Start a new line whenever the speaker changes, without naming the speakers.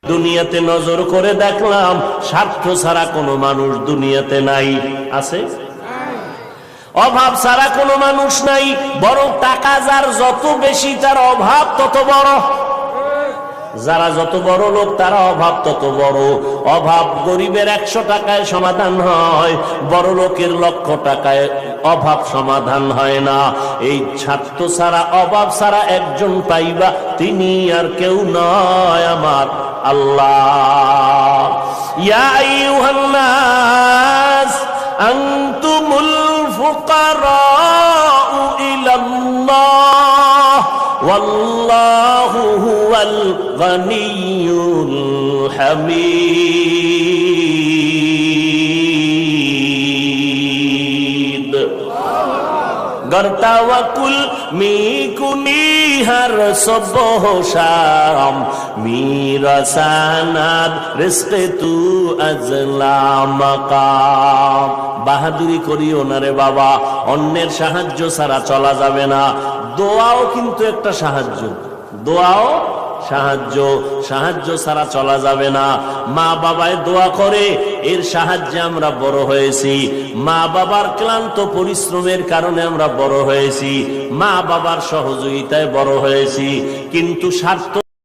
দুনিয়াতে নজর করে দেখলাম স্বার্থ ছাড়া কোনো মানুষ দুনিয়াতে নাই। আছে? অভাব ছাড়া কোনো মানুষ নাই। বরং টাকা যার যত বেশি তার অভাব তত বড়। যারা যত বড় লোক তারা অভাব তত বড়। অভাব গরিবের 100 টাকায় সমাধান হয়, বড় লোকের 1,00,000 টাকায় অভাব সমাধান হয় না। এই স্বার্থ ছাড়া অভাব ছাড়া একজন পাইবা, তিনি আর কেউ নয়, আমার আল্লাহ। ইয়া আইয়ুহান নাস আনতুমুল ফুকারাউ ইলাল্লাহ ওয়াল্লাহু হুয়াল গনিয়্যুল হামিদ। गर तवक्कुल मी कुनी हर सुबह शाम मेरा सनद रिज़्क़ तू अज़ला मकाम। বাহাদুরি করিও না রে বাবা, অন্যের সাহায্য ছাড়া চলা যাবে না। দোয়াও কিন্তু একটা সাহায্য, দোয়াও সাহায্য, সাহায্য ছাড়া চলা যাবে না। মা বাবায় দোয়া করে, এর সাহায্যে আমরা বড় হয়েছি। মা বাবার ক্লান্ত পরিশ্রমের কারণে আমরা বড় হয়েছি, মা বাবার সহযোগিতায় বড় হয়েছি। কিন্তু স্বার্থ